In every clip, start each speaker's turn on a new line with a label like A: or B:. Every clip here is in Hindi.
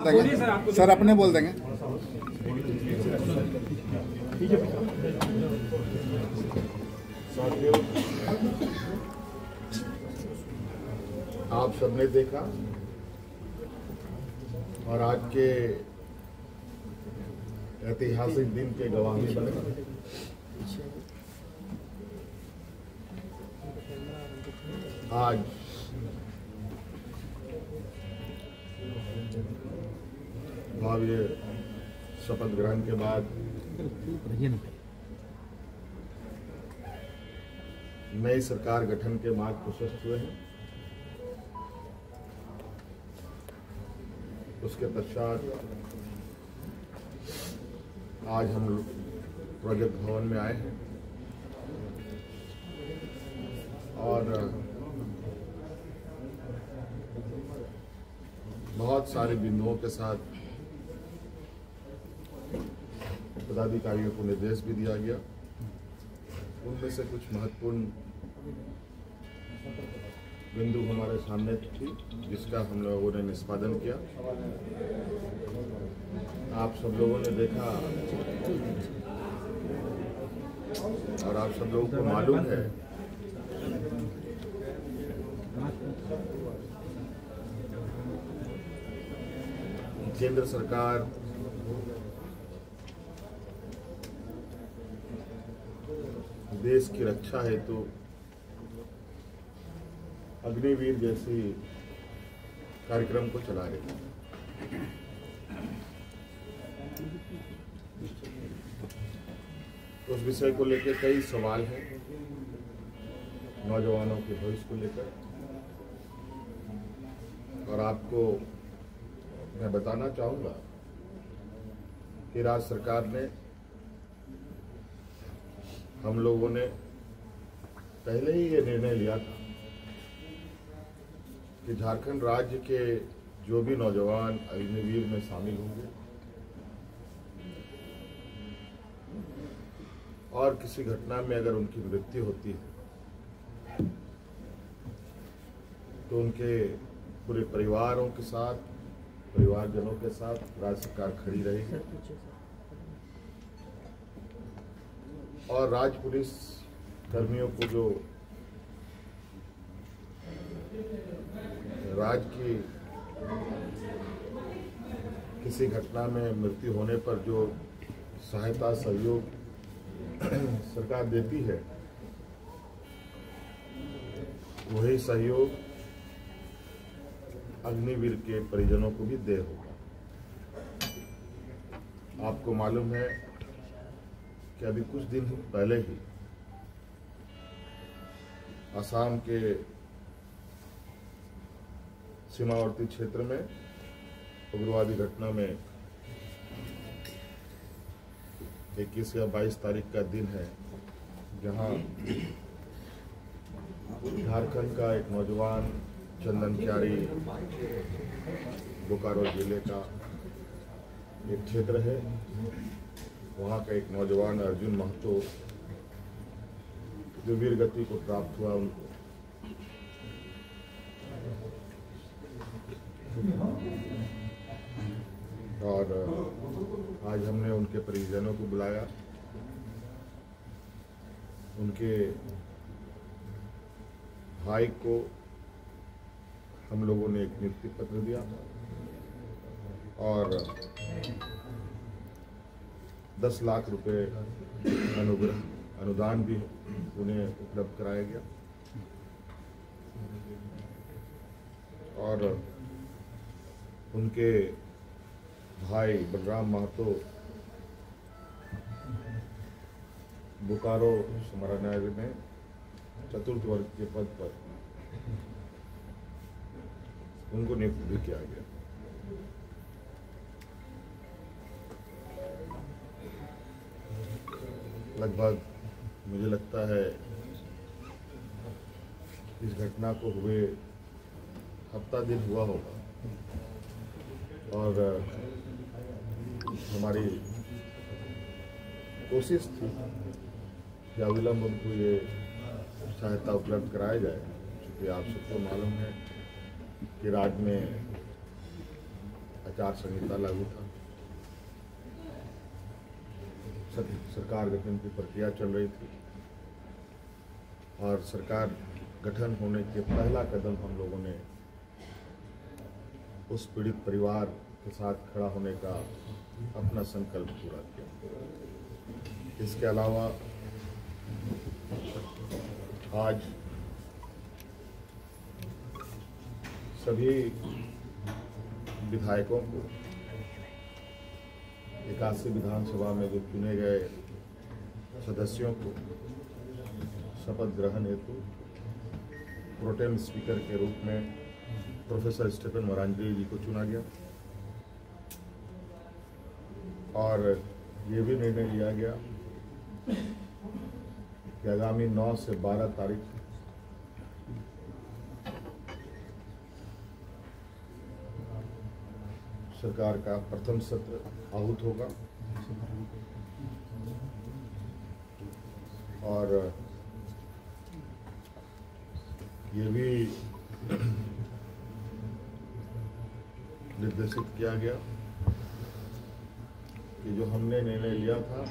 A: सर अपने बोल देंगे।
B: साथियों, आप सबने देखा और आज के ऐतिहासिक दिन के गवाही बने। आज भव्य शपथ ग्रहण के बाद नई सरकार गठन के मार्ग प्रशस्त हुए हैं। उसके पश्चात आज हम प्रोजेक्ट भवन में आए हैं और बहुत सारे बिंदुओं के साथ पदाधिकारियों को निर्देश भी दिया गया। उनमें से कुछ महत्वपूर्ण बिंदु हमारे सामने थी, जिसका हम लोगों ने निष्पादन किया। आप सब लोगों ने देखा और आप सब लोगों को मालूम है केंद्र सरकार देश की रक्षा हेतु अग्निवीर जैसी कार्यक्रम को चला रही है। उस विषय को लेकर कई सवाल हैं, नौजवानों के भविष्य को लेकर, और आपको मैं बताना चाहूंगा कि राज्य सरकार ने, हम लोगों ने पहले ही ये निर्णय लिया था कि झारखंड राज्य के जो भी नौजवान अग्निवीर में शामिल होंगे और किसी घटना में अगर उनकी मृत्यु होती है तो उनके पूरे परिवारों के साथ, परिवारजनों के साथ राज्य सरकार खड़ी रहेगी और राज्य पुलिस कर्मियों को जो राज्य की किसी घटना में मृत्यु होने पर जो सहायता सहयोग सरकार देती है, वही सहयोग अग्निवीर के परिजनों को भी दे होगा। आपको मालूम है कि अभी कुछ दिन पहले ही असम के सीमावर्ती क्षेत्र में उग्रवादी घटना में 21 या 22 तारीख का दिन है, जहां झारखंड का एक नौजवान चंदन क्यारी, बोकारो जिले का एक क्षेत्र है, वहाँ का एक नौजवान अर्जुन महतो जो वीर गति को प्राप्त हुआ, उनको और आज हमने उनके परिजनों को बुलाया, उनके भाई को हम लोगों ने एक नियुक्ति पत्र दिया और 10 लाख रुपए अनुदान भी उन्हें उपलब्ध कराया गया और उनके भाई बलराम महतो बोकारो समाहरणालय में चतुर्थ वर्ग के पद पर उनको नियुक्त भी किया गया। लगभग मुझे लगता है इस घटना को हुए हफ्ता दिन हुआ होगा और हमारी कोशिश थी कि अविलंब उनको ये सहायता उपलब्ध कराया जाए, क्योंकि आप सबको मालूम है कि राज्य में आचार संहिता लागू था। सरकार गठन की प्रक्रिया चल रही थी और सरकार गठन होने के पहला कदम हम लोगों ने उस पीड़ित परिवार के साथ खड़ा होने का अपना संकल्प पूरा किया। इसके अलावा आज सभी विधायकों को 81 विधानसभा में जो चुने गए सदस्यों को शपथ ग्रहण हेतु प्रोटेम स्पीकर के रूप में प्रोफेसर स्टीफन मरांडी जी को चुना गया और ये भी निर्णय लिया गया कि आगामी 9 से 12 तारीख सरकार का प्रथम सत्र आहूत होगा और ये भी निर्देशित किया गया कि जो हमने निर्णय लिया था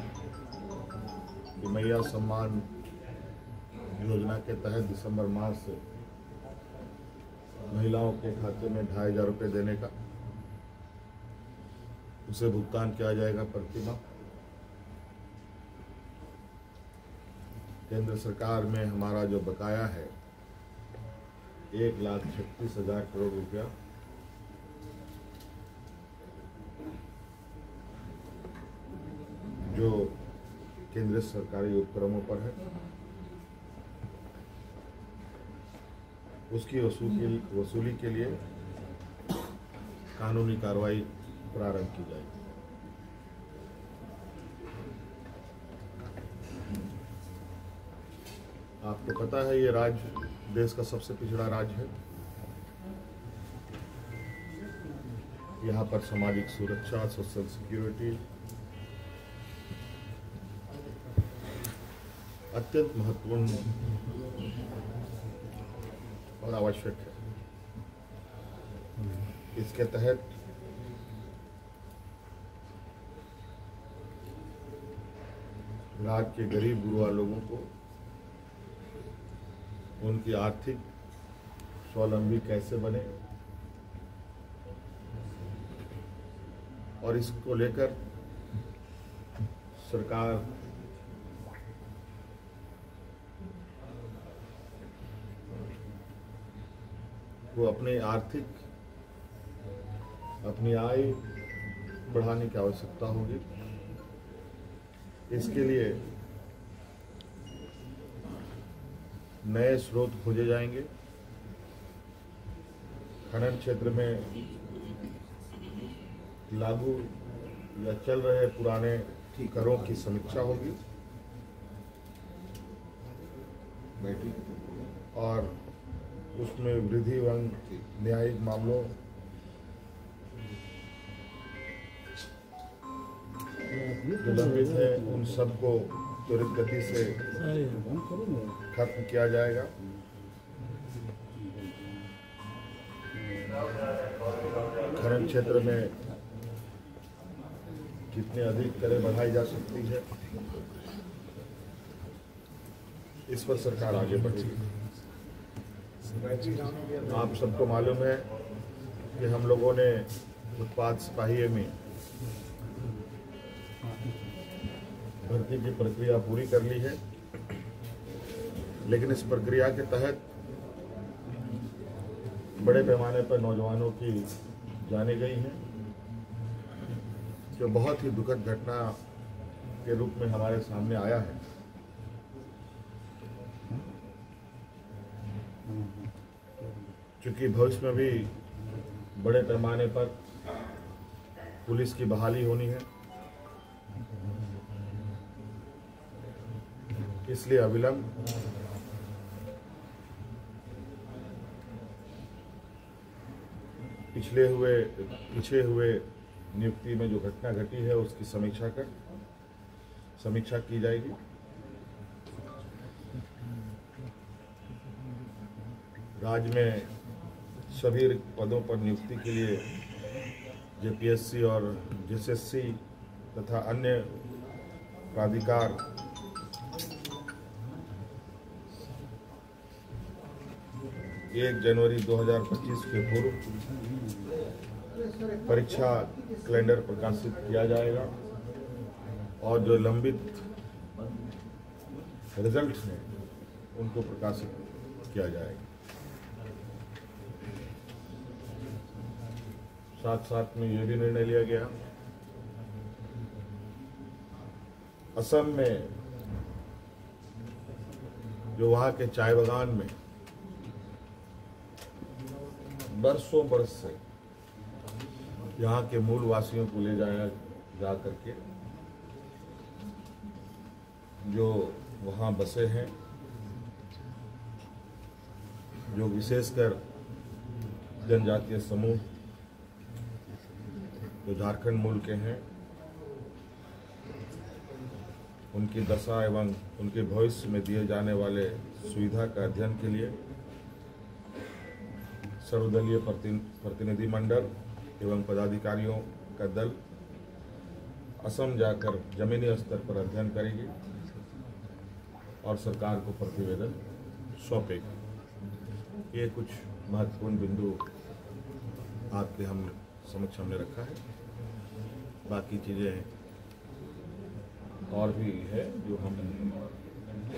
B: कि मैया सम्मान योजना के तहत दिसंबर माह से महिलाओं के खाते में 2,500 रुपये देने का, उसे भुगतान किया जाएगा प्रति माह। केंद्र सरकार में हमारा जो बकाया है 1,36,000 करोड़ रुपया, जो केंद्रीय सरकारी उपक्रमों पर है, उसकी वसूली के लिए कानूनी कार्रवाई प्रारंभ की जाएगी। आपको पता है ये राज्य देश का सबसे पिछड़ा राज्य है। यहाँ पर सामाजिक सुरक्षा, सोशल सिक्योरिटी अत्यंत महत्वपूर्ण और आवश्यक है। इसके तहत राज्य के गरीब गुरुआ लोगों को उनकी आर्थिक स्वावलंबी कैसे बने और इसको लेकर सरकार को अपनी आय बढ़ाने की आवश्यकता होगी। इसके लिए नए स्रोत खोजे जाएंगे। खनन क्षेत्र में लागू या चल रहे पुराने करों की समीक्षा होगी और उसमें वृद्धि एवं न्यायिक मामलों जो लंबित है उन सबको त्वरित गति से खत्म किया जाएगा। खनन क्षेत्र में कितने अधिक करें बढ़ाई जा सकती है, इस पर सरकार आगे बढ़ेगी। आप सबको मालूम है कि हम लोगों ने उत्पाद सिपाही में भर्ती की प्रक्रिया पूरी कर ली है, लेकिन इस प्रक्रिया के तहत बड़े पैमाने पर नौजवानों की जाने गई हैं, जो बहुत ही दुखद घटना के रूप में हमारे सामने आया है। क्योंकि भविष्य में भी बड़े पैमाने पर पुलिस की बहाली होनी है, इसलिए अविलंब पिछले हुए नियुक्ति में जो घटना घटी है उसकी समीक्षा की जाएगी। राज्य में सभी पदों पर नियुक्ति के लिए जेपीएससी और जेएसएससी तथा अन्य प्राधिकार 1 जनवरी 2025 के पूर्व परीक्षा कैलेंडर प्रकाशित किया जाएगा और जो लंबित रिजल्ट्स हैं उनको प्रकाशित किया जाएगा। साथ साथ में ये भी निर्णय लिया गया, असम में जो वहाँ के चाय बागान में बरसों बरस से यहाँ के मूल वासियों को ले जाया जा करके जो वहाँ बसे हैं, जो विशेषकर जनजातीय समूह जो झारखंड मूल के हैं, उनकी दशा एवं उनके भविष्य में दिए जाने वाले सुविधा का अध्ययन के लिए सर्वदलीय प्रतिनिधि मंडल एवं पदाधिकारियों का दल असम जाकर जमीनी स्तर पर अध्ययन करेगी और सरकार को प्रतिवेदन सौंपेगी। ये कुछ महत्वपूर्ण बिंदु आपके समक्ष हमने रखा है। बाकी चीज़ें और भी है जो हम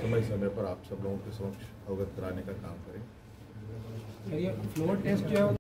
B: समय समय पर आप सब लोगों के समक्ष अवगत कराने का काम करें।
C: ये फ्लोर टेस्ट जो है